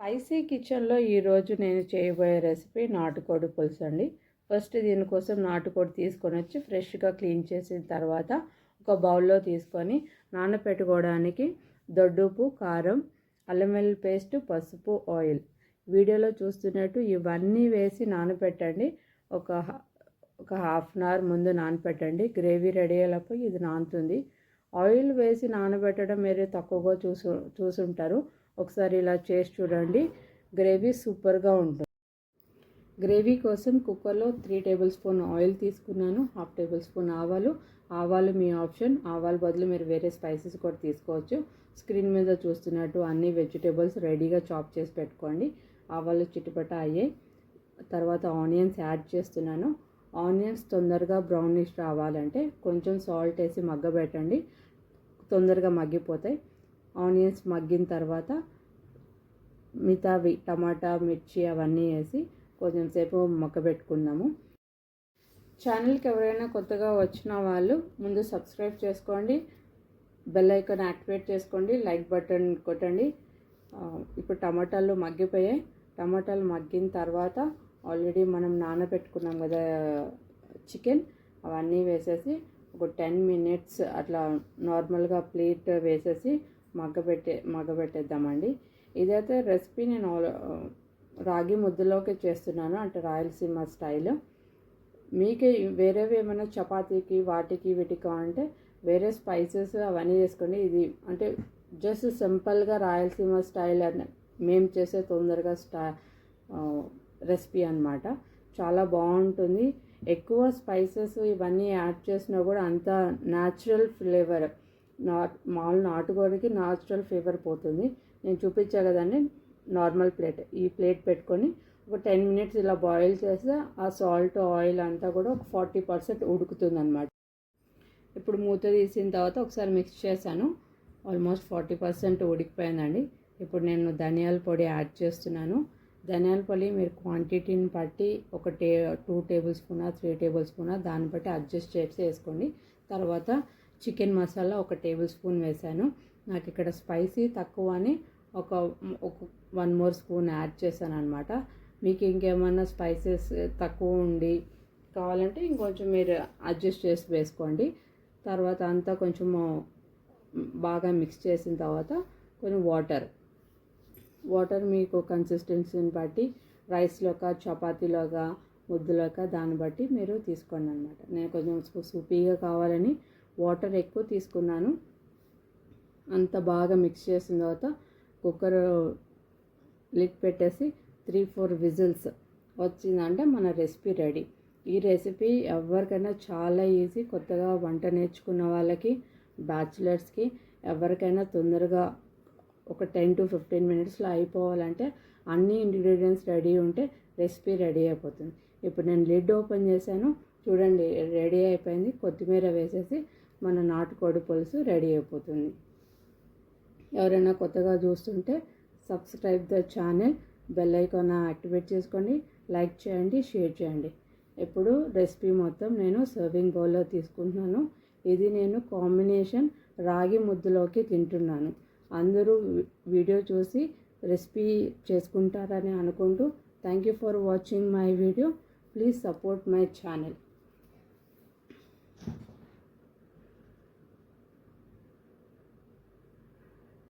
Spicy కిచెన్లో ఈరోజు నేను చేయబోయే రెసిపీ నాటుకోడి పులుసు అండి. ఫస్ట్ దీనికోసం నాటుకోడి తీసుకొని వచ్చి ఫ్రెష్గా క్లీన్ చేసిన తర్వాత ఒక బౌల్లో తీసుకొని నానబెట్టుకోవడానికి దొడ్డుపు, కారం, అల్లం వెల్లుల్లి పేస్ట్, పసుపు, ఆయిల్ వీడియోలో చూస్తున్నట్టు ఇవన్నీ వేసి నానబెట్టండి. ఒక హాఫ్ అన్ అవర్ ముందు నానబెట్టండి. గ్రేవీ రెడీ అయ్యేలోపు ఇది నానుతుంది. ఆయిల్ వేసి నానబెట్టడం మీరు తక్కువగా చూసుంటారు. ఒకసారి ఇలా చేసి చూడండి. గ్రేవీ సూపర్గా ఉంటుంది. గ్రేవీ కోసం కుక్కర్లో 3 టేబుల్ స్పూన్ ఆయిల్ తీసుకున్నాను. 1/2 టేబుల్ స్పూన్ ఆవాలు మీ ఆప్షన్. ఆవాల బదులు మీరు వేరే స్పైసెస్ కూడా తీసుకోవచ్చు. స్క్రీన్ మీద చూస్తున్నట్టు అన్ని వెజిటేబుల్స్ రెడీగా చాప్ చేసి పెట్టుకోండి. ఆవాలు చిటపట అయ్యాయి. తర్వాత ఆనియన్స్ యాడ్ చేస్తున్నాను. ఆనియన్స్ తొందరగా బ్రౌనిష్ రావాలంటే కొంచెం సాల్ట్ వేసి మగ్గబెట్టండి. తొందరగా మగ్గిపోతాయి. ఆనియన్స్ మగ్గిన తర్వాత మిగతావి టమాటా, మిర్చి అవన్నీ వేసి కొంచెం సేపు మగ్గబెట్టుకుందాము. ఛానల్కి ఎవరైనా కొత్తగా వచ్చిన వాళ్ళు ముందు సబ్స్క్రైబ్ చేసుకోండి, బెల్ ఐకాన్ యాక్టివేట్ చేసుకోండి, లైక్ బటన్ కొట్టండి. ఇప్పుడు టమాటాలు మగ్గిపోయాయి. టమాటాలు మగ్గిన తర్వాత ఆల్రెడీ మనం నానబెట్టుకున్నాం కదా చికెన్, అవన్నీ వేసేసి ఒక 10 మినిట్స్ అట్లా నార్మల్గా ప్లేట్ వేసేసి మగ్గబెట్టేద్దామండి. ఇదైతే రెసిపీ నేను రాగి ముద్దలోకి చేస్తున్నాను, అంటే రాయలసీమ స్టైల్. మీకు వేరేవి ఏమైనా చపాతీకి వాటికి వీటికి అంటే వేరే స్పైసెస్ అవన్నీ చేసుకోండి. ఇది అంటే జస్ట్ సింపుల్గా రాయలసీమ స్టైల్ అని మేము చేసే తొందరగా రెసిపీ అన్నమాట. చాలా బాగుంటుంది. ఎక్కువ స్పైసెస్ ఇవన్నీ యాడ్ చేసినా కూడా అంత న్యాచురల్ ఫ్లేవర్, మామూలు నాటుకోడికి న్యాచురల్ ఫ్లేవర్ పోతుంది. నేను చూపించా కదండి నార్మల్ ప్లేట్. ఈ ప్లేట్ పెట్టుకొని ఒక 10 మినిట్స్ ఇలా బాయిల్ చేస్తే ఆ సాల్ట్, ఆయిల్ అంతా కూడా ఒక 40% ఉడుకుతుంది అన్నమాట. ఇప్పుడు మూత తీసిన తర్వాత ఒకసారి మిక్స్ చేశాను. ఆల్మోస్ట్ 40% ఉడికిపోయిందండి. ఇప్పుడు నేను ధనియాల పొడి యాడ్ చేస్తున్నాను. ధనియాల పొడి మీరు క్వాంటిటీని బట్టి ఒక 2 టేబుల్ స్పూనా 3 టేబుల్ స్పూనా దాన్ని బట్టి అడ్జస్ట్ చేసి వేసుకోండి. తర్వాత చికెన్ మసాలా ఒక టేబుల్ స్పూన్ వేసాను. నాకు ఇక్కడ స్పైసీ తక్కువ అని ఒక 1 మోర్ స్పూన్ యాడ్ చేశాను అనమాట. మీకు ఇంకేమన్నా స్పైసెస్ తక్కువ ఉండి కావాలంటే ఇంకొంచెం మీరు అడ్జస్ట్ చేసి వేసుకోండి. తర్వాత అంతా కొంచెం బాగా మిక్స్ చేసిన తర్వాత కొంచెం వాటర్ మీకు కన్సిస్టెన్సీని బట్టి రైస్లోక, చపాతీలోగా, ముద్దలోక దాన్ని బట్టి మీరు తీసుకోండి అనమాట. నేను కొంచెం సూపీగా కావాలని వాటర్ ఎక్కువ తీసుకున్నాను. అంత బాగా మిక్స్ చేసిన తర్వాత కుక్కర్ లిడ్ పెట్టేసి 3-4 విజిల్స్ వచ్చిందంటే మన రెసిపీ రెడీ. ఈ రెసిపీ ఎవరికైనా చాలా ఈజీ. కొత్తగా వంట నేర్చుకున్న వాళ్ళకి, బ్యాచిలర్స్కి, ఎవరికైనా తొందరగా ఒక 10 to 15 మినిట్స్లో అయిపోవాలంటే అన్ని ఇంగ్రీడియంట్స్ రెడీ ఉంటే రెసిపీ రెడీ అయిపోతుంది. ఇప్పుడు నేను లిడ్ ఓపెన్ చేశాను, చూడండి రెడీ అయిపోయింది. కొత్తిమీర వేసేసి మన నాటుకోడి పులుసు రెడీ అయిపోతుంది. ఎవరైనా కొత్తగా చూస్తుంటే subscribe the channel, bell icon activate చేసుకోండి, లైక్ చేయండి, షేర్ చేయండి. ఇప్పుడు రెసిపీ మొత్తం నేను సర్వింగ్ బౌల్లో తీసుకుంటున్నాను. ఇది నేను కాంబినేషన్ రాగి ముద్దలోకి తింటున్నాను. అందరూ వీడియో చూసి రెసిపీ చేసుకుంటారని అనుకుంటూ thank you for watching my video. Please support my channel.